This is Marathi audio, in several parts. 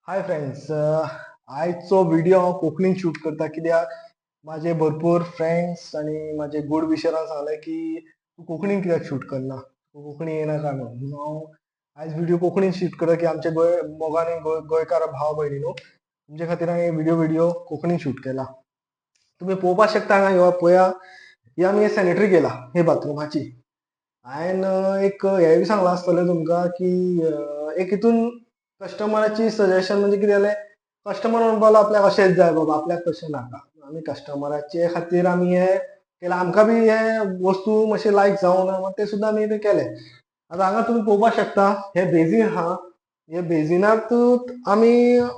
हाय फ्रेंड्स, आजचो व्हिडिओ हांव कोंकणीन शूट करता कित्याक माझे भरपूर फ्रेंड्स आणि माझे गुड विशरान सांगले की तू कोंकणीन कित्याक शूट करना, तू कोंकणी येना काय म्हणून हांव आयज व्हिडिओ कोंकणीन शूट करता की आमचे मोगाने गोंयकार भाव भयणीनो तुमचे खातीर हांवें व्हिडिओ कोंकणीन शूट केला. तुम्ही पळोवपाक शकता हांगा ह्यो पळया, ही आमी सॅनिटरी केला हे बाथरुमाची. हांवें एक हें बी सांगलां आसतलें तुमकां की एक हितून कस्टमराची सजेशन म्हणजे कितें जालें, कस्टमर म्हणपाक लागलो आपल्याक अशेंच जाय बाबा, आपल्याक तशें नाका. आमी कस्टमराचे खातीर आमी हें केलां, आमकां बी हे वस्तू मातशे लायक जावंक ना, ते सुद्दां आमी ते केले. आतां हांगा तुमी पळोवपाक शकता हे बेजीन आहा, हे बेजिनाक आमी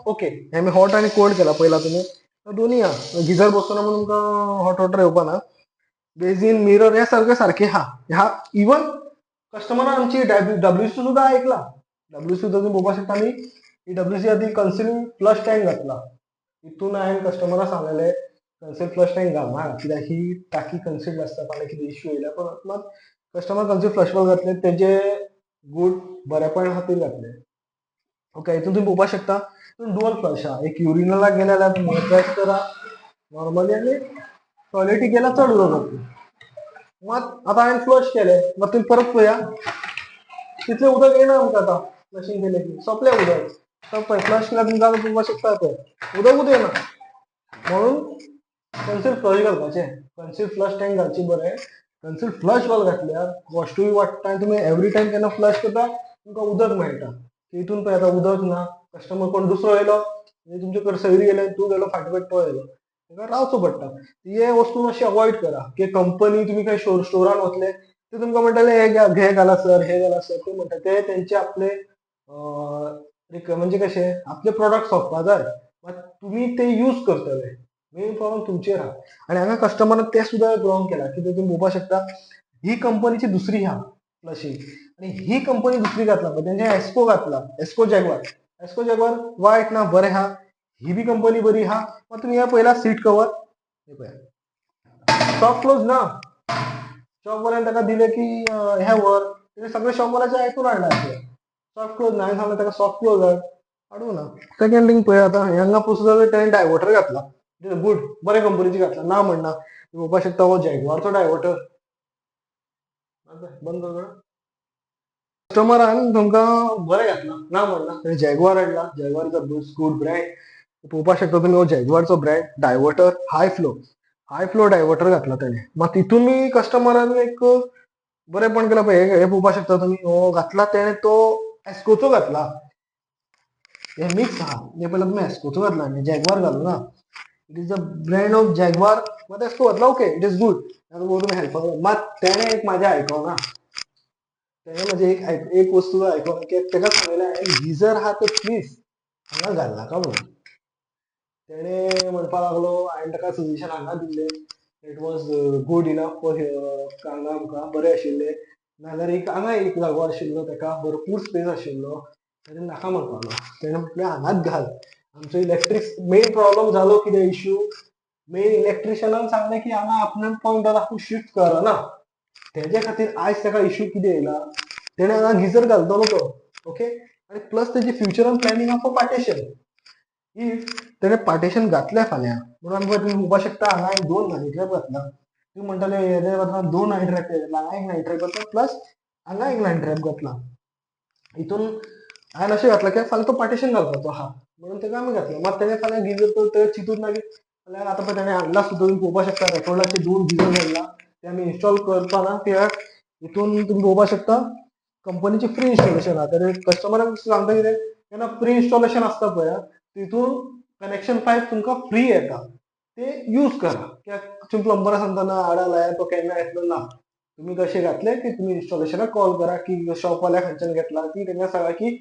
ओके हे आमी हॉट आनी कोल्ड केला पळयला तुमी, दोन्ही आहा. गिजर बसोना म्हणून तुमकां हॉट वॉटर येवपा ना. बेजीन मिरर हे सगळे सारखे हा इवन कस्टमरान आमची डब्ल्यूसी सुद्धा ऐकला. डब्ल्यूसी सुद्धा तुम्ही बघू शकता, आम्ही ही डब्ल्यूसी आधी कन्सिल फ्लश टँक घातला. इथून हांवें कस्टमराक सांगलेले कन्सिल फ्लश टँक घाल ना, कित्याक ही टाकी कन्सिल्ड आसता, फाल्यां कितें इश्यू येयला. पण मात कस्टमर कन्सिल फ्लश बल्ब घातले, तेजे गूड बरेपण खातीर घातले. ओके, हितून तुम्ही पळोवपाक शकता डुअल फ्लश आहा. एक युरिनलाक गेले जाल्यार प्रेस करा नॉर्मली, आनी टॉयलेटीक गेल्यार चड उदक वतलें. मात आतां हांवें फ्लश केले, मात तुम्ही परत पळया तितलें उदक येना आमकां. आतां फ्लशिंग केलें की सोंपलें उदक. तो पळय फ्लश केल्यार तुमकां आतां पळोवपाक शकता पळय उदकूच येना. म्हणून कन्सिल फ्लश घालपाचें, कन्सिल फ्लश टँक घालची बरें. कन्सिल फ्लश बल्ब घातल्यार कॉस्टूय वाडटा आनी तुमी एवरी टायम केन्ना फ्लश करता तुमकां उदक मेळटा. हितून पळय आतां उदक ना, कस्टमर कोण दुसरो येयलो म्हणजे तुमचे कडेन सयरी गेले, तूं गेलो फाटल्यान तो येयलो, ताका रावचो पडटा. हे वस्तू मातशी अवॉयड करा की कंपनी तुमी खंय स्टोरान वतले ते तुमकां म्हणटले हे घाला सर, हे घाला सर. ते म्हणटा ते तेंचे आपले म्हणजे कशें आपले प्रॉडक्ट सोंपपा जाय, मात तुमी ते यूज करतले, मेन प्रॉब्लम तुमचेर आहा. आनी हांगा कस्टमरान ते सुद्दां रॉंग केला, कितें तुम्ही पळोवपाक शकता ही कंपनीची दुसरी आहा फ्लशिंग, आनी ही कंपनी दुसरी घातला पळय तेंचे एस्को घातला, एस्को जॅगवार. एस्को जॅगवार वायट ना, बरें आहा. ही बी कंपनी बरी आहा. मात तुम्ही हे पळयला सीट कवर, हे पळया सॉफ्ट क्लोज ना. शॉपवाल्यान ताका दिले की हे व्हर, तेणे सगळे शॉपवाल्याचे आयकून हाडला सॉफ्ट क्लोज ना. हांवें सांगलें ताका सॉफ्ट क्लोज हाड, हाडूं ना. सेकंड थिंग पळय आतां हांगा पळय ताणें डायवर्टर घातला, गूड बरे कंपनीची घातला, ना म्हणना. तुम्ही पळोवपाक शकता हो जॅगवारचो डायवर्टर. बंद कर. कस्टमरान तुमकां बरें घातला, ना म्हणना. ताणें जॅगवार हाडला, Jaguar is a good brand. पळोवपाक शकता तुम्ही हो जॅगवारचो ब्रँड डायवर्टर हाय फ्लो डायवर्टर घातला ताणें. मात तितून बी कस्टमरान एक बरेपण केला पळय. हे पळोवपाक शकता तुमी, हो घातला तेणें तो एस्कोचो घातला. हे मिक्स आहा. हे पयला तुमी एस्कोचो घातला, जॅगवार घालूं ना. It is a brand of Jaguar, मात एस्को घातला, ओके इट इज गूड. तुम्ही हेल्प मात तेणें एक म्हाजें आयकोना. तेणें म्हणजे एक वस्तू आयकोना की ताका सांगलेलें हांवें गिजर आहा तो प्लीज हांगा घाल नाका म्हणून. तेणें म्हणपाक लागलो, हांवें ताका सजेशन हांगा दिल्लें, it was good enough for हांगा आमकां बरें आशिल्लें. नाजाल्यार एक हांगा एक जागो आशिल्लो ताका भरपूर स्पेस आशिल्लो, ताणें नाका म्हणपाक लागलो. तेणें म्हटलें हांगाच घाल. आमचो इलेक्ट्रीक मेन प्रॉब्लम जालो कितें इश्यू, मेन इलेक्ट्रिशियनान सांगलें की हांगा आपणें पॉयंट आपूण शिफ्ट करना. तेजे खातीर आयज ताका इश्यू कितें येयला, तेणें हांगा गिजर घालतलो तो, ओके. आनी प्लस तेजी फ्युचरान प्लॅनिंग आहा फॉर पार्टेशन. इफ तेणें पार्टेशन घातलें फाल्यां म्हणून आमकां तुम्ही पळोवपाक शकता हांगा एक 2 नाईट ट्रॅप घातला. तुम्ही म्हणटले हेजे बदला 2 नाईट ट्रॅप घातला. हांगा एक नाईट ट्रॅप घातला, प्लस हांगा एक नाईट ट्रॅप घातला. हितून हांवें अशें घातलां की फाल्यां तो पार्टेशन घालपाचो आहा म्हणून ताका आमी घातलें. मात तेणें फाल्यां गिजर तो चिंतून मागीर फाल्यां आतां पळय ताणें हाडला सुद्दां. तुम्ही पळोवपाक शकता रेकॉर्डाचे 2 गिजर घातला, ते आमी इन्स्टॉल करपाना कित्याक हितून तुम्ही पळोवपाक शकता कंपनीची फ्री इन्स्टॉलेशन आहा. तेणें कस्टमराक सांगता कितें, जेन्ना प्री इन्स्टॉलेशन आसता पळय तितून कनेक्शन पायप तुमकां फ्री येता, ते यूज करा. कित्याक तुमी प्लंबरा सांगतना हाडा लायात तो केन्ना येतलो ना. तुम्ही कशें घातलें की तुमी इन्स्टॉलेशनाक कॉल करा की शॉपवाल्या खंयच्यान घेतला, की तेंकां सांगा की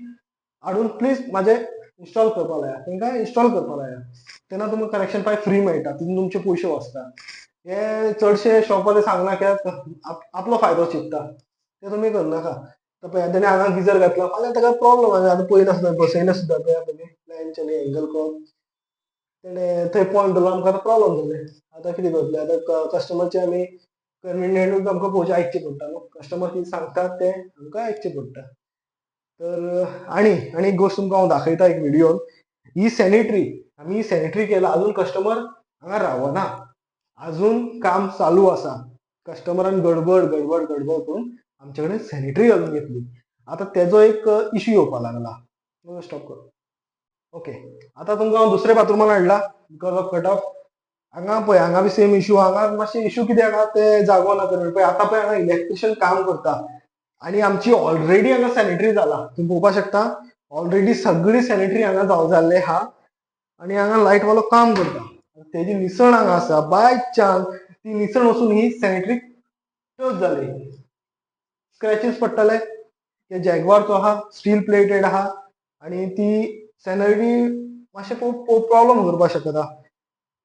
हाडून प्लीज म्हाजें इन्स्टॉल करपा लाया, तेंकां इन्स्टॉल करपा लाया. तेन्ना तुमकां कनेक्शन पायप फ्री मेळटा, तितून तुमचे पयशे वचता. हे चडशे शॉपवाले सांगना कित्याक आपलो फायदो चिंत्ता, ते तुमी करनाका. पळय तेणें हांगा गिजर घातला, फाल्यां ताका प्रॉब्लम आतां पयना सुद्दां बसयना सुद्दां पळया तुमी प्लॅनच्यानी एंगल कॉल तेणें थंय पॉयंट दवरलो, आमकां आतां प्रॉब्लम जालें. आतां कितें करतलें, आतां कस्टमरचे आमी कन्विनियंटूच आमकां पळोवचें आयकचें पडटा न्हू. कस्टमर कितें सांगतात तें आमकां आयकचें पडटा. तर आनी एक गोश्ट तुमकां हांव दाखयता एक व्हिडिओन. ही सॅनिटरी आम्ही सॅनिटरी केला अजून कस्टमर हांगा रावना अजून काम चालू असा कस्टमरान गडबड गडबड गडबड करून आमचे कडेन सॅनिटरी घालून घेतली आता तेजो एक इश्यू येवपाक लागला स्टॉप कर ओके आता तुमकां हांव दुसऱ्या बाथरुमान हाडला बिकॉज ऑफ कट ऑफ हांगा बी सेम इश्यू हांगा मातशे इश्यू कित्याक आहा ते जागो ना पळय आतां पळय हांगा इलेक्ट्रिशियन काम करता आणि आमची ऑलरेडी हांगा सॅनिटरी जाला तुम्ही पळोवपाक शकता ऑलरेडी सगळी सॅनिटरी हांगा जाल्ले आहा आणि हांगा लायट वालो काम करता तेजी निसण हांगा आसा बाय चान्स ती निसण वचून ही सॅनिटरी टच जाली स्क्रॅचेस पडटले ते जॅगवारचो आहा स्टील प्लेटेड आहा आणि ती सॅनिटरी मातशें प्रॉब्लम करपाक शकता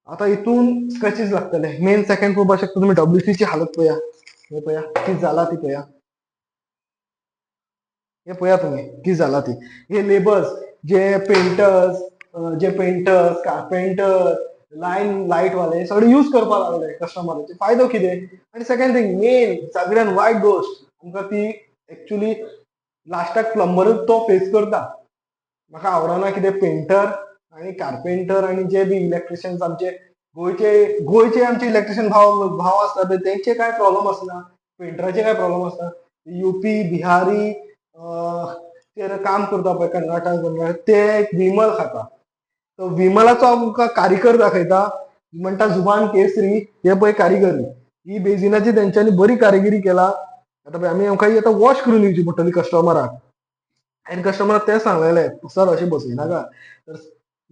आता हितून स्क्रॅचेस लागतले मेन सेकंड पळोवपाक शकता तुम्ही WC ची हालत पळया हे पळया ती जाला ती पळया हे पळया तुम्ही की जाला ती हे लेबर्स जे पेंटर्स कारपेंटर लाईट वाले सगळे यूज करपाक लागले कस्टमरांचे फायदो कितें आणि सेकंड थिंग मेन सगळ्यात वायट गोष्ट आमकां ती एक्चुअली लास्टाक प्लंबरूच तो फेस करता म्हाका आवडना कितें पेंटर आणि कारपेंटर आणि जे बी इलेक्ट्रिशियन्स आमचे गोंयचे आमचे इलेक्ट्रिशियन भाव आसता पळय तेंचे काय प्रॉब्लेम आसना पेंटराचे काय प्रॉब्लेम आसना युपी बिहारी ते काम करता पळय कर्नाटक ते विमल खाता तो विमलाचो आमकां कारीकर दाखयता म्हणटा जुबान केसरी हे पळय कारिगरी ही बेजिनाची तेंच्यांनी बरी कारिगिरी केला आता पळय आमकां ही आतां वॉश करून दिवची पडटली कस्टमराक आनी कस्टमराक तें सांगलेलें सर अशें बसयनाका तर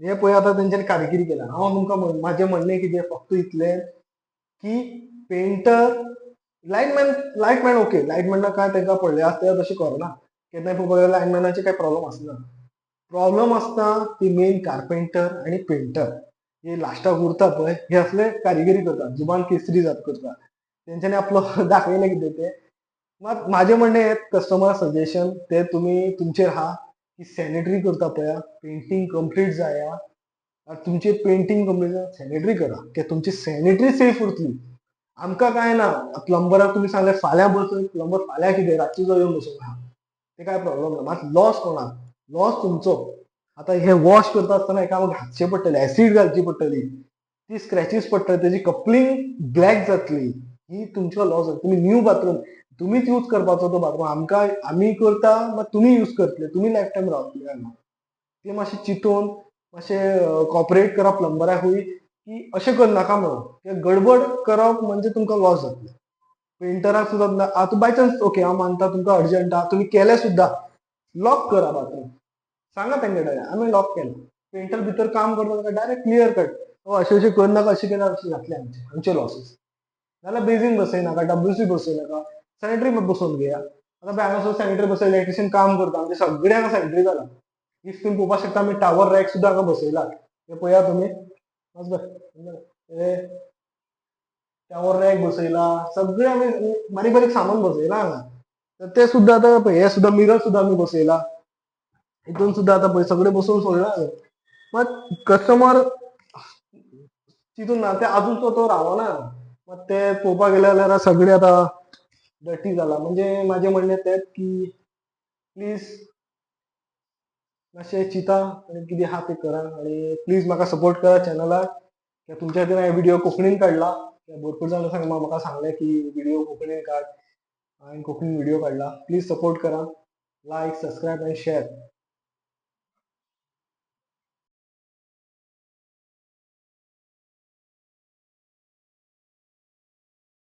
हे पळय आतां तेंच्यांनी कारिगिरी केला हांव तुमकां म्हाजें म्हणणें कितें फक्त इतलें की पेंटर लायटमॅन ओके लायटमॅन काय तेंकां पडले आसता तशें करना केन्नाय पळोवपाक लायटमॅनाचे काय प्रॉब्लेम आसना प्रॉब्लेम आसता ती मेन कारपेंटर आणि पेंटर हे लास्टाक उरता पळय हे असले कारिगिरी करतात जुबान केसरी जात करता तेंच्यांनी आपलो दाखयलें कितें तें मात माझे म्हणणें हें कस्टमर सजेशन ते तुमी तुमचेर आहा की सॅनिटरी करता पळया पेंटींग कंप्लीट जाया तुमची पेंटींग कंप्लीट सॅनिटरी करा की तुमची सॅनिटरी सेफ उरतली आमकां काय ना प्लंबराक तुमी सांगलें फाल्यां बसय प्लंबर फाल्यां कितें रातचो जो येवन बसूंक आहा ते काय प्रॉब्लेम ना मात लॉस कोणाक लॉस तुमचो आता हे वॉश करता आसतना एका घातचे पडटले ऍसिड घालची पडटली ती स्क्रॅचेस पडटले त्याची कपलिंग ब्लॅक जातली ही तुमचो लॉस जाता तुम्ही न्यू बाथरूम तुम्हीच यूज करपाचो तो बाथरूम आमकां आमी करता मात तुमी यूज करतले तुमी लायफ टायम रावतले हांगा ते मातशें चिंतून मातशें कॉपरेट करप प्लंबराकूय की अशें करनाका म्हणून गडबड करप म्हणजे तुमकां लॉस जातले पेंटराक सुद्दां आतां बाय चान्स ओके हांव मानता तुमकां अर्जंट आहा तुमी केले सुद्दां लॉक करा बाथरूम सांगा तेंगे डायरेक्ट आमी लॉक केला पेंटर भितर काम करता डायरेक्ट क्लियर कट अशें अशें करनाका अशें केल्यार अशें जातलें आमचे लॉसीस नाल्यार बेजीन बसयनाका WC बसयनाका सॅनिटरी बसोवन घेया आतां पळय हांगासर सॅनिटरी बसयला इलेक्ट्रिशियन काम करता आमचे सगळे हांगा सॅनिटरी जाला इफ तुमी पळोवपाक शकता आमी टावर रॅक सुद्दां हांगा बसयला हे पळया तुमी हे टावर रॅक बसयला सगळे आमी बारीक बारीक सामान बसयला हांगा तर ते सुद्दां आतां पळय हे सुद्दां मिरर सुद्दां आमी बसयला हितून सुद्दां आतां पळय सगळे बसोवन सोडला मात कस्टमर चिंतून ना ते अजून तो रावना मग ते पळोवपाक गेले जाल्यार सगळे आतां डर्टी जाला म्हणजे माझे म्हणणें तेंच की प्लीज मातशें चिंता आनी कितें आहा तें करा आनी प्लीज म्हाका सपोर्ट करा चॅनलाक तुमच्या खातीर हांवें व्हिडिओ कोंकणीन काडला भरपूर जाण म्हाका सांगलें की व्हिडिओ कोंकणीन काड हांवें कोंकणीन व्हिडिओ काडला प्लीज सपोर्ट करा लायक सबस्क्रायब आनी शेअर